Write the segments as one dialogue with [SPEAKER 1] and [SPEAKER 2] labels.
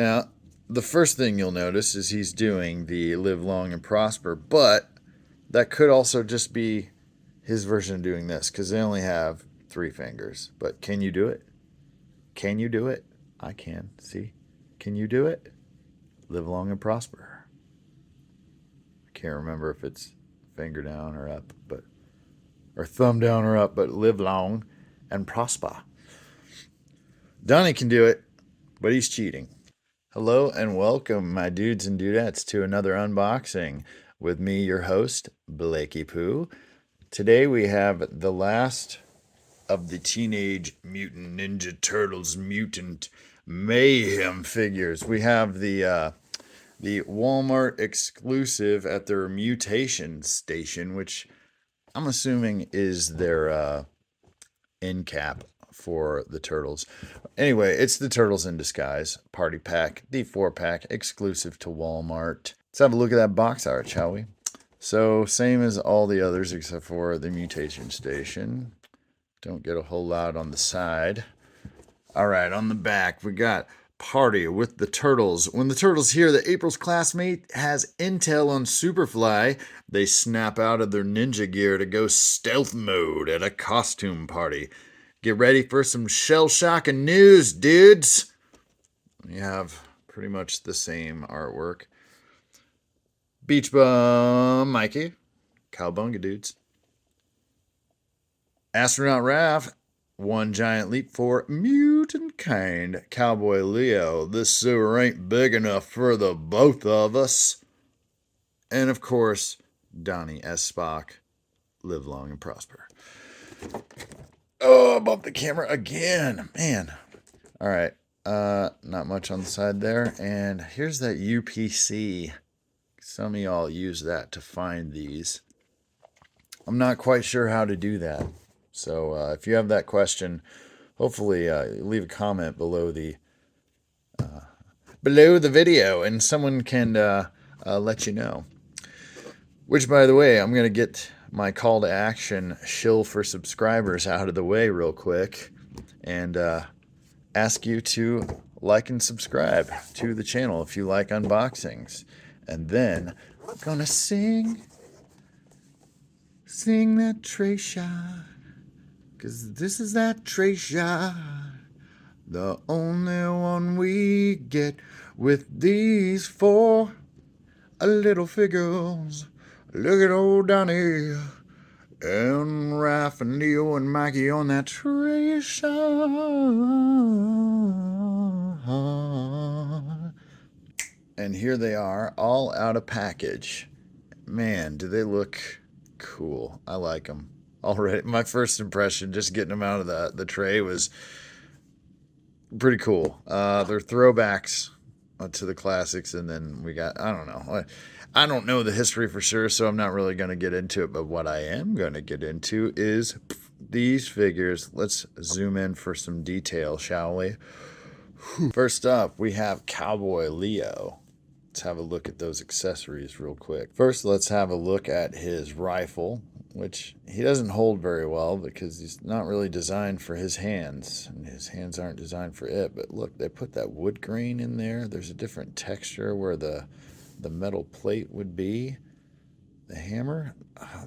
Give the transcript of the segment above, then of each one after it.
[SPEAKER 1] Now, the first thing you'll notice is he's doing the live long and prosper, but that could also just be his version of doing this because they only have 3 fingers. But can you do it? Can you do it? I can. See? Can you do it? Live long and prosper. I can't remember if it's finger down or up, but or thumb down or up, but live long and prosper. Donnie can do it, but he's cheating. Hello and welcome, my dudes and dudettes, to another unboxing with me, your host, Blakey Pooh. Today we have the last of the Teenage Mutant Ninja Turtles Mutant Mayhem figures. We have the Walmart exclusive at their mutation station, which I'm assuming is their end cap for the Turtles. Anyway, it's the Turtles in Disguise Party Pack, the 4-pack exclusive to Walmart. Let's have a look at that box art, shall we? So, same as all the others except for the mutation station. Don't get a whole lot on the side. Alright, on the back, we got Party with the Turtles. When the Turtles hear that April's classmate has intel on Superfly, they snap out of their ninja gear to go stealth mode at a costume party. Get ready for some shell-shocking news, dudes. We have pretty much the same artwork. Beach Bum Mikey. Cowbunga dudes. Astronaut Raph. One giant leap for mutant kind. Cowboy Leo. This sewer ain't big enough for the both of us. And of course, Donnie as Spock. Live long and prosper. Oh, above the camera again. Man. All right. Not much on the side there. And here's that UPC. Some of y'all use that to find these. I'm not quite sure how to do that. So if you have that question, hopefully leave a comment below the video and someone can let you know. Which, by the way, I'm going to get my call to action shill for subscribers out of the way real quick and ask you to like and subscribe to the channel if you like unboxings. And then I'm going to sing that tray shot, because this is that tray shot, the only one we get with these 4 little figures. Look at old Donnie and Raph and Leo and Mikey on that tray shot. And here they are, all out of package. Man, do they look cool. I like them already. My first impression, just getting them out of the tray, was pretty cool. They're throwbacks to the classics, and then we got, I don't know the history for sure, so I'm not really going to get into it, but what I am going to get into is these figures. Let's zoom in for some detail, shall we? First up, we have Cowboy Leo. Let's have a look at those accessories real quick. First, let's have a look at his rifle, which he doesn't hold very well because he's not really designed for his hands, and his hands aren't designed for it. But look, they put that wood grain in there. There's a different texture where the metal plate would be. The hammer,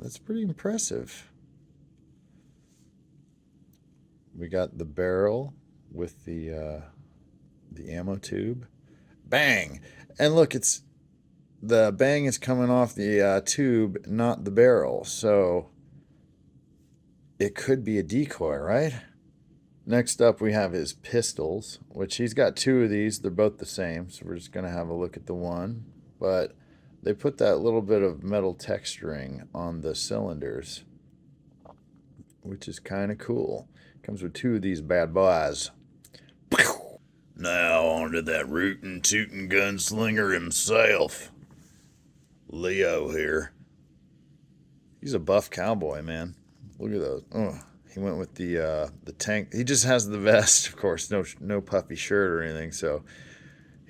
[SPEAKER 1] that's pretty impressive. We got the barrel with the ammo tube. Bang! And look, it's the bang is coming off the tube, not the barrel. So it could be a decoy, right? Next up, we have his pistols, which he's got 2 of these. They're both the same, so we're just going to have a look at the one. But they put that little bit of metal texturing on the cylinders, which is kind of cool. Comes with 2 of these bad boys. Now on to that rootin' tootin' gunslinger himself. Leo here. He's a buff cowboy, man. Look at those. Oh, he went with the tank. He just has the vest, of course. No puffy shirt or anything, so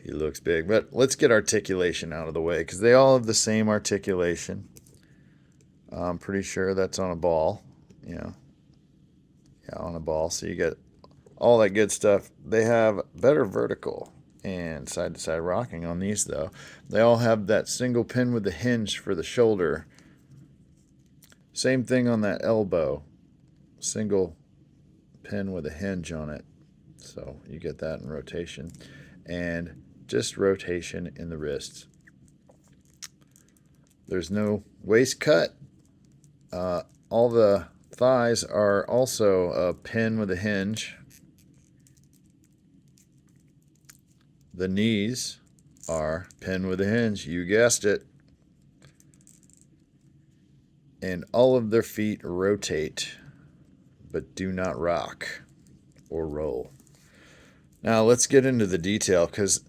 [SPEAKER 1] he looks big. But let's get articulation out of the way, because they all have the same articulation. I'm pretty sure that's on a ball. Yeah, on a ball. So you get all that good stuff. They have better vertical. and side-to-side rocking on these, though. They all have that single pin with the hinge for the shoulder. Same thing on that elbow. Single pin with a hinge on it. So you get that in rotation. And just rotation in the wrists. There's no waist cut. All the thighs are also a pin with a hinge. The knees are pin with a hinge. You guessed it. And all of their feet rotate, but do not rock or roll. Now let's get into the detail, because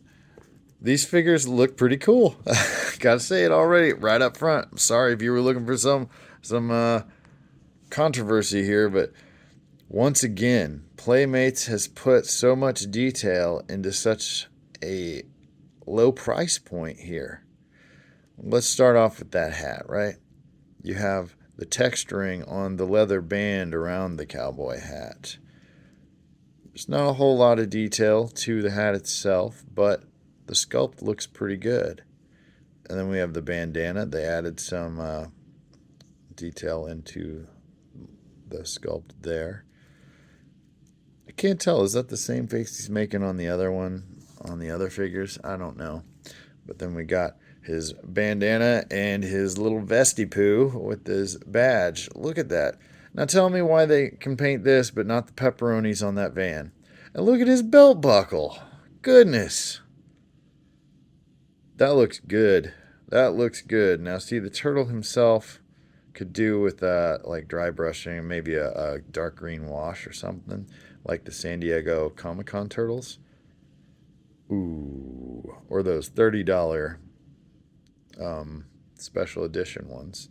[SPEAKER 1] these figures look pretty cool. Gotta say it already, right up front. I'm sorry if you were looking for some controversy here, but once again, Playmates has put so much detail into such a low price point here. Let's start off with that hat, right? You have the texturing on the leather band around the cowboy hat. There's not a whole lot of detail to the hat itself, but the sculpt looks pretty good. And then we have the bandana. They added some detail into the sculpt there. I can't tell. Is that the same face he's making on the other one, on the other figures? I don't know. But then we got his bandana and his little vesty poo with his badge. Look at that. Now tell me why they can paint this but not the pepperonis on that van. And look at his belt buckle. Goodness. That looks good. That looks good. Now see, the turtle himself could do with like dry brushing, maybe a dark green wash or something, like the San Diego Comic-Con turtles. Ooh. Or those $30 special edition ones.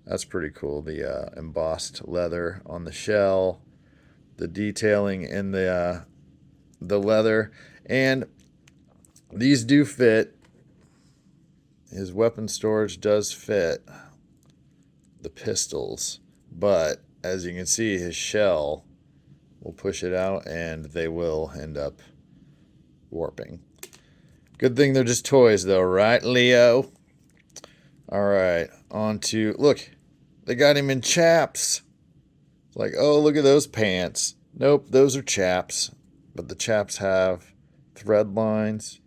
[SPEAKER 1] That's pretty cool. The embossed leather on the shell, the detailing in the leather, and these do fit. His weapon storage does fit the pistols, but as you can see, his shell will push it out and they will end up warping. Good thing they're just toys though, right, Leo? Alright, on to... Look, they got him in chaps. It's like, oh, look at those pants. Nope, those are chaps. But the chaps have thread lines.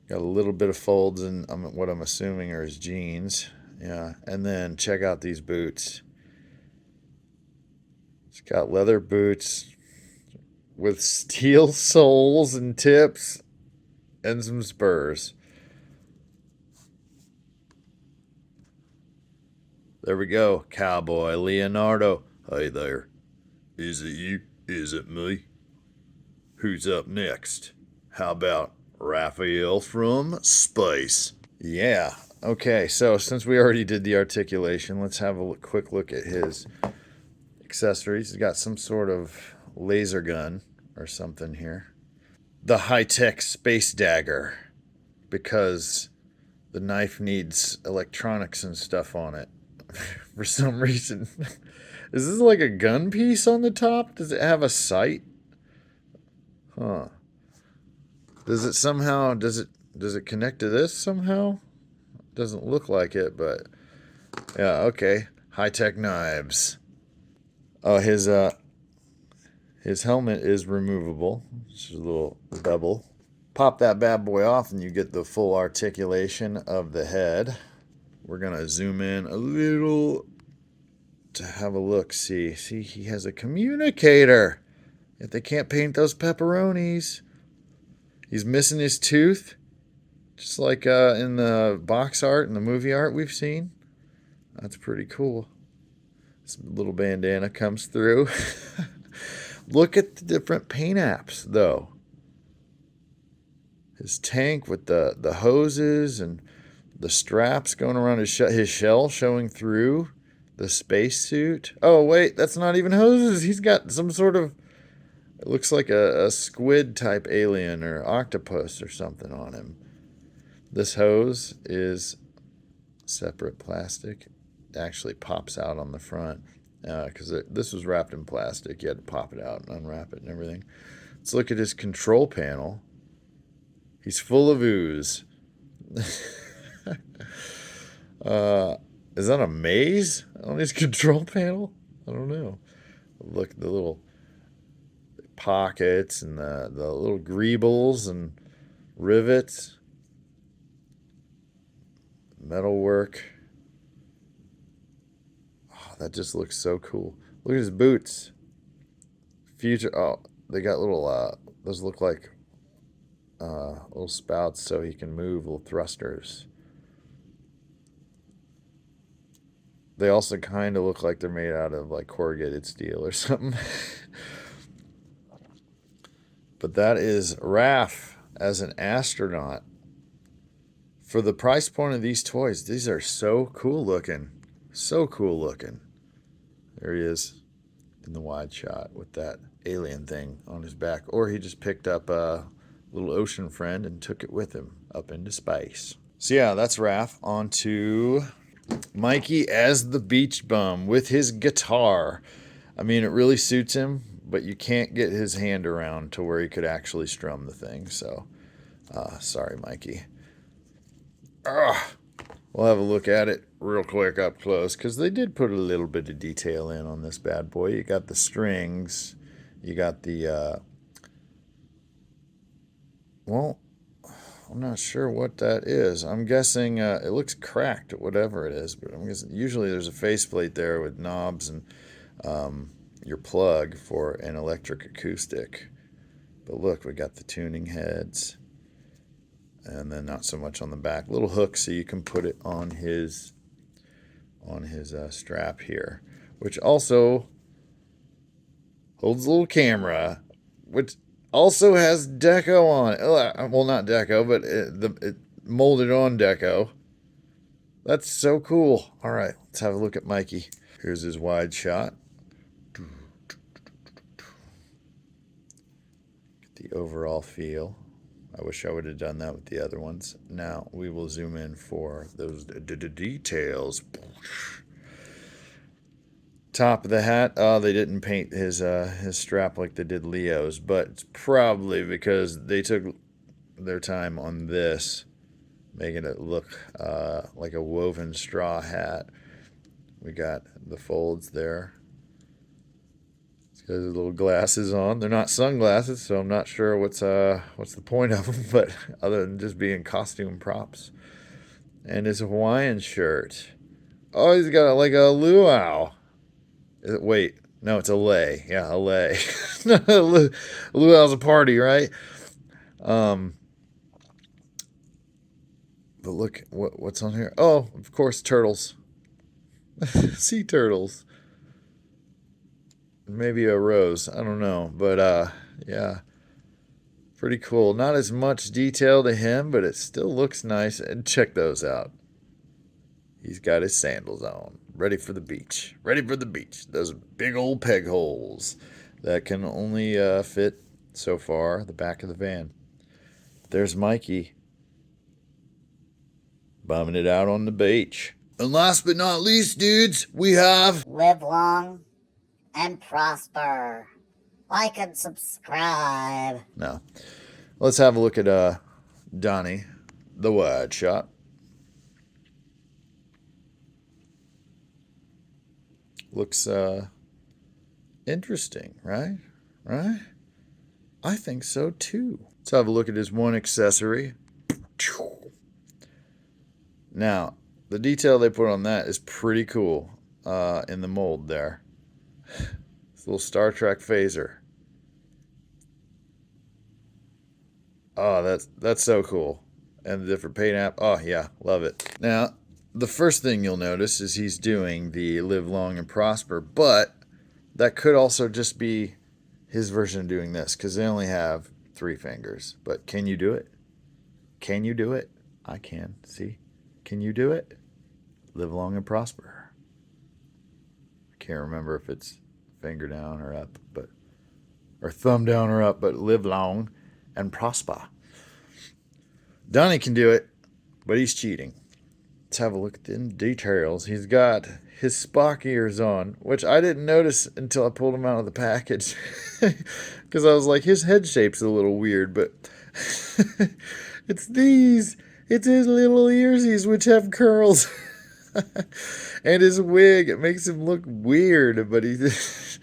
[SPEAKER 1] Got a little bit of folds in what I'm assuming are his jeans. Yeah, and then check out these boots. It's got leather boots with steel soles and tips and some spurs. There we go, Cowboy Leonardo. Hey there. Is it you? Is it me? Who's up next? How about Raphael from space? Yeah. Okay, so since we already did the articulation, let's have a quick look at his accessories. He's got some sort of laser gun or something here. The high-tech space dagger, because the knife needs electronics and stuff on it for some reason. Is this like a gun piece on the top? Does it have a sight? Huh. Does it somehow, does it connect to this somehow? Doesn't look like it, but yeah, okay. High-tech knives. Oh, his helmet is removable. It's just a little bevel. Pop that bad boy off and you get the full articulation of the head. We're going to zoom in a little to have a look. See, he has a communicator. If they can't paint those pepperonis. He's missing his tooth. Just like in the box art and the movie art we've seen. That's pretty cool. This little bandana comes through. Look at the different paint apps, though. His tank with the hoses and the straps going around his shell showing through the spacesuit. Oh, wait, that's not even hoses. He's got some sort of... It looks like a squid-type alien or octopus or something on him. This hose is separate plastic. It actually pops out on the front. because this was wrapped in plastic. You had to pop it out and unwrap it and everything. Let's look at his control panel. He's full of ooze. Is that a maze on his control panel? I don't know. Look at the little pockets and the little greebles and rivets. Metalwork. Oh, that just looks so cool. Look at his boots. Future. Oh, they got little. Those look like little spouts so he can move, little thrusters. They also kind of look like they're made out of like corrugated steel or something. But that is Raph as an astronaut. For the price point of these toys, these are so cool looking. So cool looking. There he is in the wide shot with that alien thing on his back. Or he just picked up a little ocean friend and took it with him up into space. So yeah, that's Raph. On to Mikey as the beach bum with his guitar. I mean, it really suits him, but you can't get his hand around to where he could actually strum the thing. So, sorry, Mikey. We'll have a look at it real quick up close because they did put a little bit of detail in on this bad boy. You got the strings. You got the, well, I'm not sure what that is. I'm guessing it looks cracked, whatever it is, but I'm guessing usually there's a faceplate there with knobs and your plug for an electric acoustic. But look, we got the tuning heads. And then not so much on the back. Little hook so you can put it on his strap here, which also holds a little camera, which also has deco on it. Well, not deco, but it molded on deco. That's so cool. All right, let's have a look at Mikey. Here's his wide shot. Get the overall feel. I wish I would have done that with the other ones. Now we will zoom in for those details. Top of the hat. Oh, they didn't paint his strap like they did Leo's, but it's probably because they took their time on this, making it look like a woven straw hat. We got the folds there. Got his little glasses on. They're not sunglasses, so I'm not sure what's the point of them, but other than just being costume props. And his Hawaiian shirt. Oh, he's got like a luau. Wait, no, it's a lei. Yeah, a lei. Luau's a party, right? But look, what's on here? Oh, of course, turtles. Sea turtles. Maybe a rose. I don't know. But, yeah. Pretty cool. Not as much detail to him, but it still looks nice. And check those out. He's got his sandals on. Ready for the beach. Ready for the beach. Those big old peg holes that can only fit, so far, the back of the van. There's Mikey. Bumming it out on the beach. And last but not least, dudes, we have...
[SPEAKER 2] Live long and prosper. Like and subscribe.
[SPEAKER 1] No. Let's have a look at Donnie, the wide shot. Looks interesting, right? Right? I think so too. Let's have a look at his one accessory. Now, the detail they put on that is pretty cool in the mold there. This little Star Trek phaser. Oh, that's so cool. And the different paint app. Oh, yeah, love it. Now, the first thing you'll notice is he's doing the live long and prosper, but that could also just be his version of doing this because they only have 3 fingers. But can you do it? Can you do it? I can. See? Can you do it? Live long and prosper. I can't remember if it's finger down or up, or thumb down or up, but live long and prosper. Donnie can do it, but he's cheating. Let's have a look at the details. He's got his Spock ears on, which I didn't notice until I pulled him out of the package. Because I was like, his head shape's a little weird, but it's these. It's his little earsies, which have curls. And his wig, it makes him look weird, but he's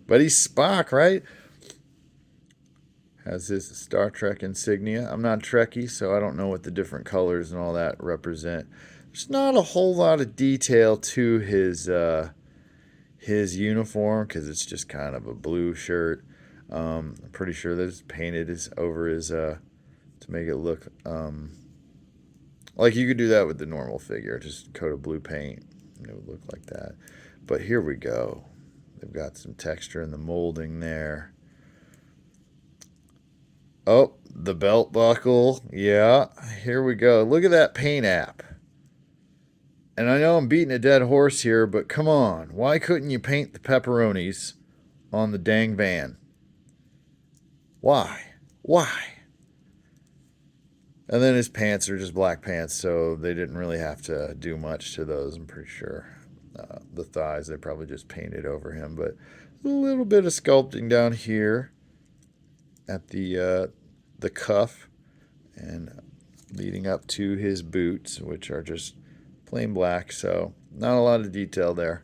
[SPEAKER 1] Spock, right? Has his Star Trek insignia. I'm not Trekkie, so I don't know what the different colors and all that represent. There's not a whole lot of detail to his uniform because it's just kind of a blue shirt. I'm pretty sure that it's painted over his to make it look like you could do that with the normal figure, just coat of blue paint, and it would look like that. But here we go. They've got some texture in the molding there. Oh, the belt buckle. Yeah, here we go. Look at that paint app. And I know I'm beating a dead horse here, but come on. Why couldn't you paint the pepperonis on the dang van? Why? Why? And then his pants are just black pants, so they didn't really have to do much to those, I'm pretty sure. The thighs, they probably just painted over him, but a little bit of sculpting down here at the cuff and leading up to his boots, which are just plain black, so not a lot of detail there.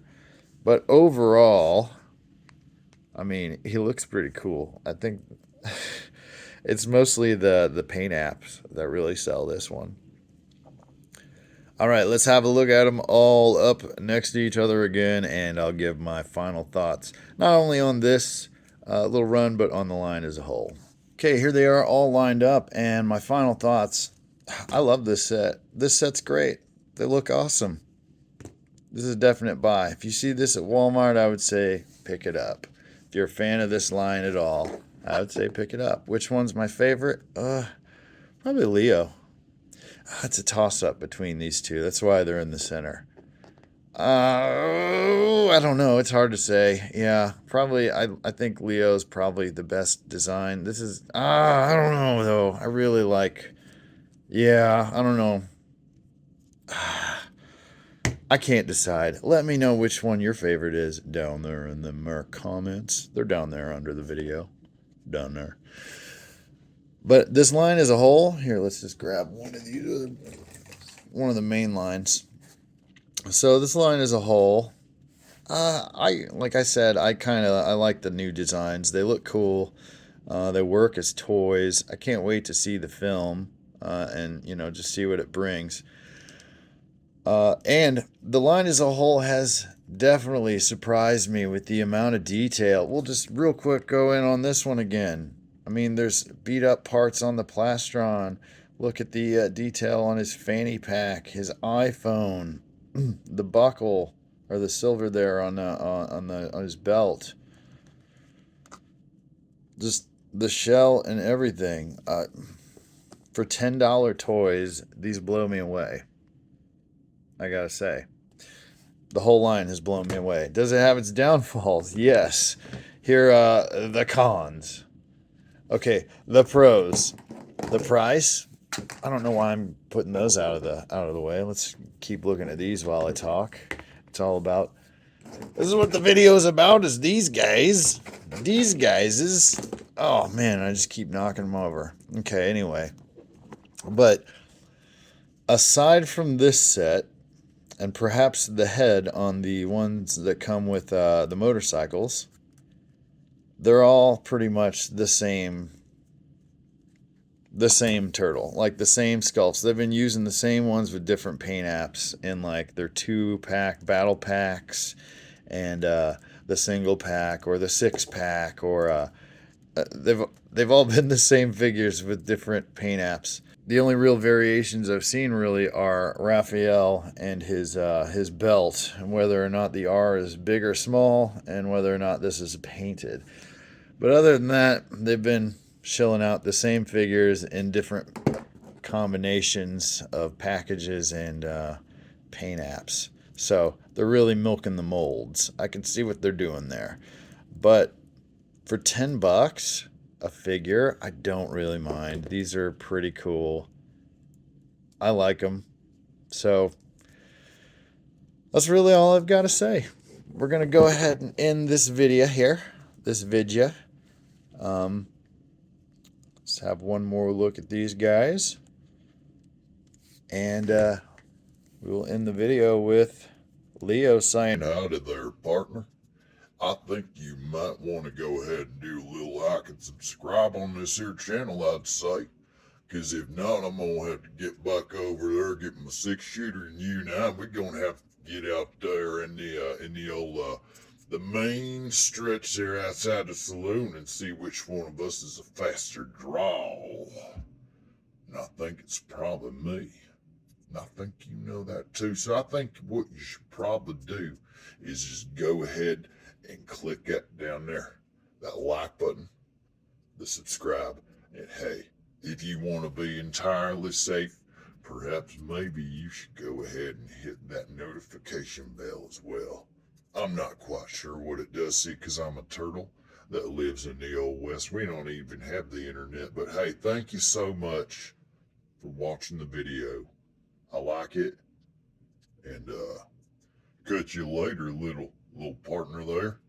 [SPEAKER 1] But overall, I mean, he looks pretty cool. I think it's mostly the paint apps that really sell this one. All right, let's have a look at them all up next to each other again, and I'll give my final thoughts, not only on this little run, but on the line as a whole. Okay, here they are all lined up, and my final thoughts. I love this set. This set's great. They look awesome. This is a definite buy. If you see this at Walmart, I would say pick it up. If you're a fan of this line at all, I would say pick it up. Which one's my favorite? Probably Leo. It's a toss-up between these two. That's why they're in the center. I don't know. It's hard to say. Yeah, probably. I think Leo's probably the best design. This is. I don't know though. I really like. Yeah, I don't know. I can't decide. Let me know which one your favorite is down there in the comments. They're down there under the video. Down there. But this line as a whole, here, let's just grab one of the main lines. So this line as a whole, like I said, I like the new designs. They look cool. They work as toys. I can't wait to see the film and just see what it brings. And the line as a whole has definitely surprised me with the amount of detail. We'll just real quick go in on this one again. I mean, there's beat up parts on the plastron. Look at the detail on his fanny pack, his iPhone, the buckle or the silver there on his belt. Just the shell and everything. For $10 toys, these blow me away. I gotta say, the whole line has blown me away. Does it have its downfalls? Yes. Here are the cons. Okay, the pros. The price. I don't know why I'm putting those out of the way. Let's keep looking at these while I talk. It's all about. This is what the video is about. Is these guys? These guys is. Oh man, I just keep knocking them over. Okay, anyway. But aside from this set, and perhaps the head on the ones that come with the motorcycles, they're all pretty much the same turtle, like the same sculpts. They've been using the same ones with different paint apps in like their 2-pack battle packs and the single pack or the 6-pack or they've all been the same figures with different paint apps. The only real variations I've seen really are Raphael and his belt, and whether or not the R is big or small, and whether or not this is painted. But other than that, they've been shilling out the same figures in different combinations of packages and paint apps. So they're really milking the molds. I can see what they're doing there. But for $10 a figure, I don't really mind. These are pretty cool. I like them. So that's really all I've got to say. We're going to go ahead and end this video here. This vidya. Let's have one more look at these guys. And we will end the video with Leo saying,
[SPEAKER 3] "Howdy there, partner. I think you might want to go ahead and do a little like and subscribe on this here channel, I'd say. Because if not, I'm going to have to get back over there, get my 6-shooter and you now. We're going to have to get out there in the old, the main stretch there outside the saloon and see which one of us is a faster draw. And I think it's probably me. And I think you know that too. So I think what you should probably do is just go ahead and click that down there, that like button, the subscribe. And hey, if you want to be entirely safe, perhaps maybe you should go ahead and hit that notification bell as well. I'm not quite sure what it does, see, because I'm a turtle that lives in the old West. We don't even have the internet. But hey, thank you so much for watching the video. I like it. And catch you later, little partner there.